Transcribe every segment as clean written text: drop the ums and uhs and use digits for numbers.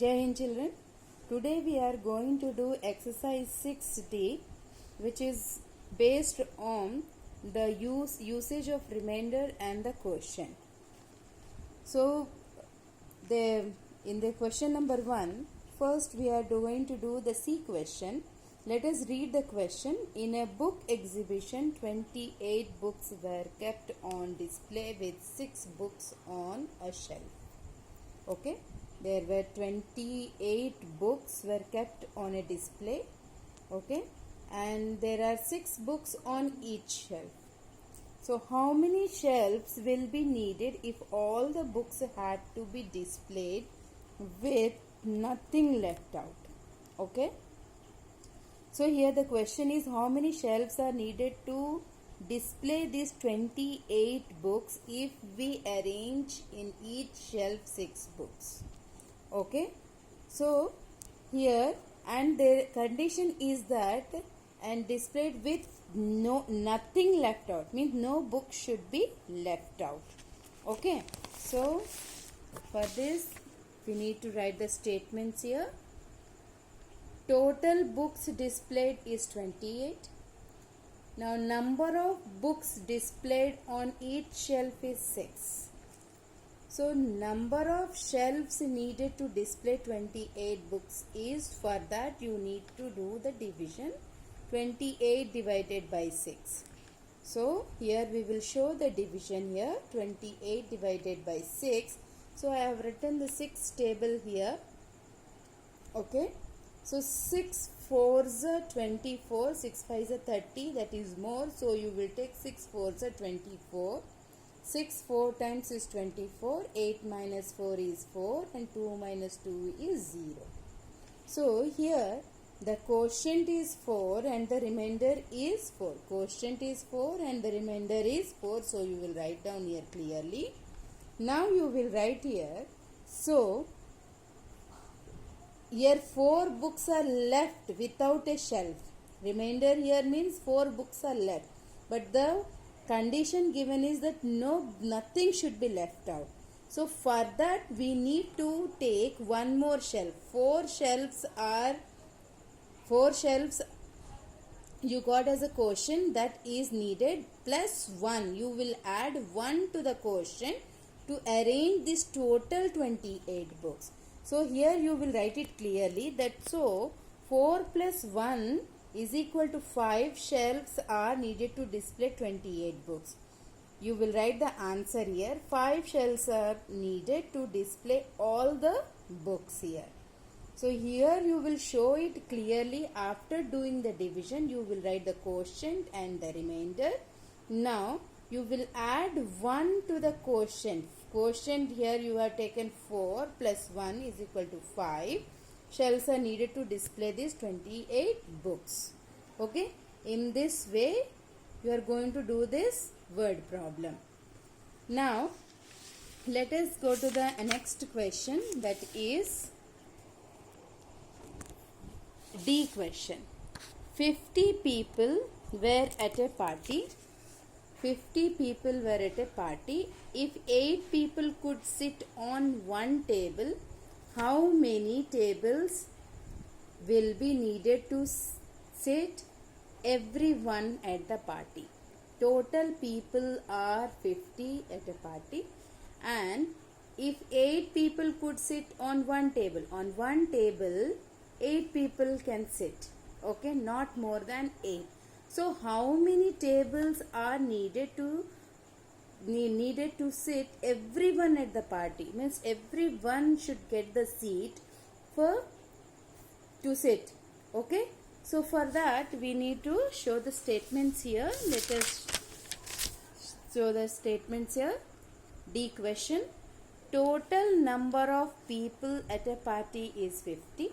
Jai Hind children. Today we are going to do exercise 6D, which is based on the usage of remainder and the quotient. So in the question number 1, first we are going to do the C question. Let us read the question. In a book exhibition, 28 books were kept on display with 6 books on a shelf. Okay, there were 28 books were kept on a display. Okay, and there are 6 books on each shelf. So how many shelves will be needed if all the books had to be displayed with nothing left out? Okay, so here the question is, how many shelves are needed to display these 28 books if we arrange in each shelf 6 books? Okay, so here, and the condition is that and displayed with nothing left out, means no book should be left out. Okay, so for this we need to write the statements here. Total books displayed is 28. Now number of books displayed on each shelf is 6. So number of shelves needed to display 28 books is, for that you need to do the division, 28 divided by 6. So here we will show the division here, 28 divided by 6. So I have written the 6 table here. Okay, so 6 4s are 24, 6 5s are 30, that is more, so you will take 6 4s are 24. 6 4 times is 24, 8 minus 4 is 4 and 2 minus 2 is 0. So here the quotient is 4 and the remainder is 4. Quotient is 4 and the remainder is 4, so you will write down here clearly. Now you will write here, so here 4 books are left without a shelf. Remainder here means 4 books are left, but the condition given is that nothing should be left out. So for that we need to take one more shelf. 4 shelves you got as a quotient that is needed, plus 1. You will add 1 to the quotient to arrange this total 28 books. So here you will write it clearly that, so 4 plus 1 is equal to 5 shelves are needed to display 28 books. You will write the answer here. 5 shelves are needed to display all the books here. So here you will show it clearly. After doing the division, you will write the quotient and the remainder. Now you will add 1 to the quotient. Quotient here you have taken 4 plus 1 is equal to 5. Shelves are needed to display these 28 books. Okay, in this way you are going to do this word problem. Now let us go to the next question, that is D question. 50 people were at a party. 50 people were at a party. If 8 people could sit on one table, how many tables will be needed to sit everyone at the party? Total people are 50 at a party, and if 8 people could sit on one table, 8 people can sit. Okay, not more than 8. So how many tables are needed to sit everyone at the party? Means everyone should get the seat to sit. Okay, so for that we need to show the statements here. Let us show the statements here. D question. Total number of people at a party is 50.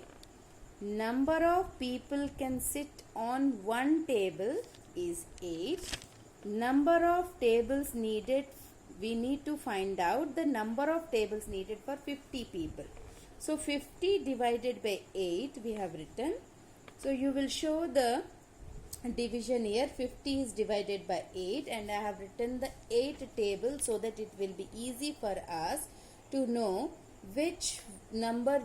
Number of people can sit on one table is 8. Number of tables needed, we need to find out the number of tables needed for 50 people. So 50 divided by 8 we have written. So you will show the division here. 50 is divided by 8 and I have written the 8 table so that it will be easy for us to know which number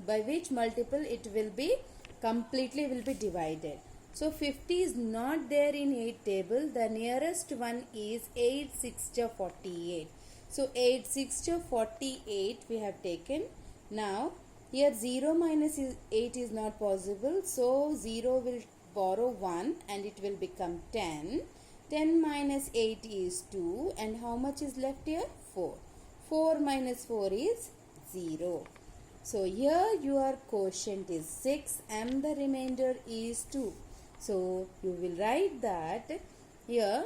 by which multiple it will be completely will be divided. So 50 is not there in 8 table. The nearest one is 8 6 48. So 8 6 48 we have taken. Now here 0 minus 8 is not possible. So 0 will borrow 1 and it will become 10. 10 minus 8 is 2, and how much is left here? 4. 4 minus 4 is 0. So here your quotient is 6 and the remainder is 2. So you will write that here.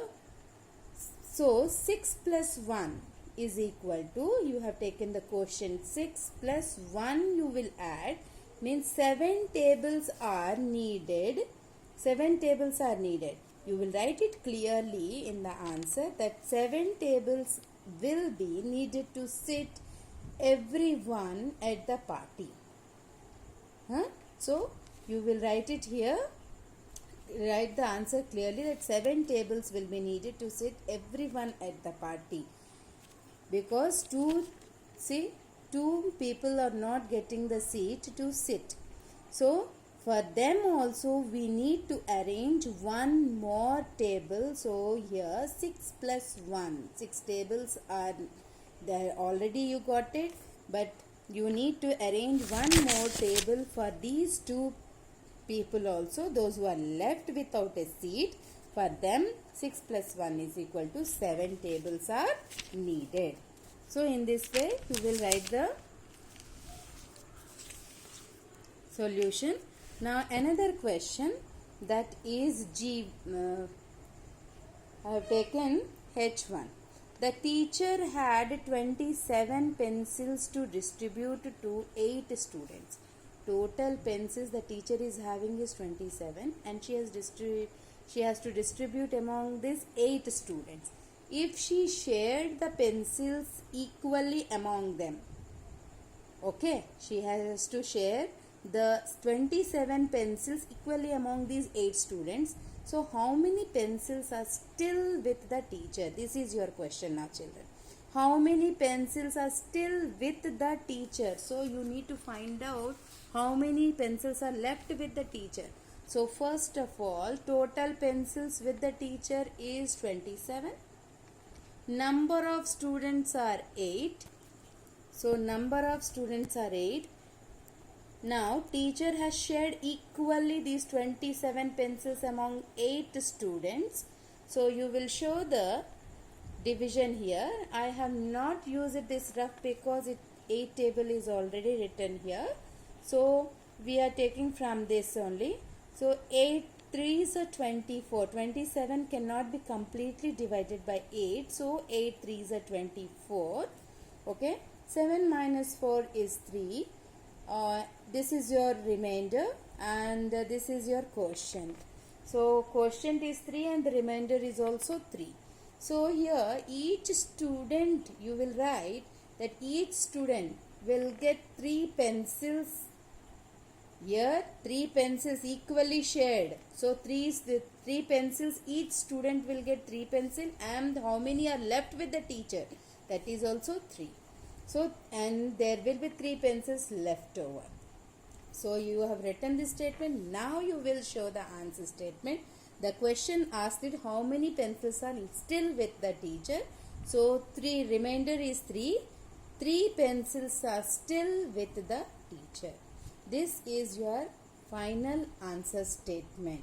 So 6 plus 1 is equal to, you have taken the quotient 6 plus 1 you will add, means 7 tables are needed. 7 tables are needed. You will write it clearly in the answer that 7 tables will be needed to sit everyone at the party. So you will write it here. Write the answer clearly that 7 tables will be needed to sit everyone at the party. Because two people are not getting the seat to sit. So for them also we need to arrange one more table. So here 6 plus 1. 6 tables are there already, you got it. But you need to arrange one more table for these two people also. Those who are left without a seat, for them 6 plus 1 is equal to 7 tables are needed. So in this way you will write the solution. Now another question, that is I have taken H1. The teacher had 27 pencils to distribute to 8 students. Total pencils the teacher is having is 27 and she has to distribute among these 8 students. If she shared the pencils equally among them, okay, she has to share the 27 pencils equally among these 8 students. So how many pencils are still with the teacher? This is your question now, children. How many pencils are still with the teacher? So you need to find out how many pencils are left with the teacher. So first of all, total pencils with the teacher is 27. Number of students are 8. So number of students are 8. Now teacher has shared equally these 27 pencils among 8 students. So you will show the division here. I have not used this rough because 8 table is already written here. So we are taking from this only. So 8 3s are 24. 27 cannot be completely divided by 8. So 8 3s are 24. Okay. 7 minus 4 is 3. This is your remainder and this is your quotient. So quotient is 3 and the remainder is also 3. So here each student, you will write that each student will get 3 pencils. Here 3 pencils equally shared. So 3 pencils, each student will get 3 pencils, and how many are left with the teacher? That is also 3. So and there will be 3 pencils left over. So you have written this statement. Now you will show the answer statement. The question asked it how many pencils are still with the teacher. So 3, remainder is 3. 3 pencils are still with the teacher. This is your final answer statement.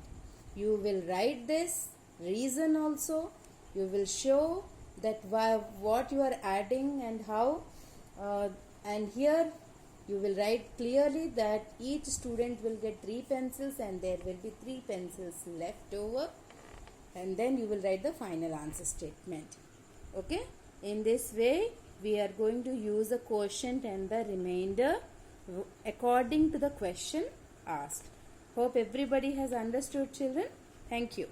You will write this reason also. You will show that what you are adding and how. And here you will write clearly that each student will get 3 pencils and there will be 3 pencils left over. And then you will write the final answer statement. Okay. In this way we are going to use the quotient and the remainder according to the question asked. Hope everybody has understood, children. Thank you.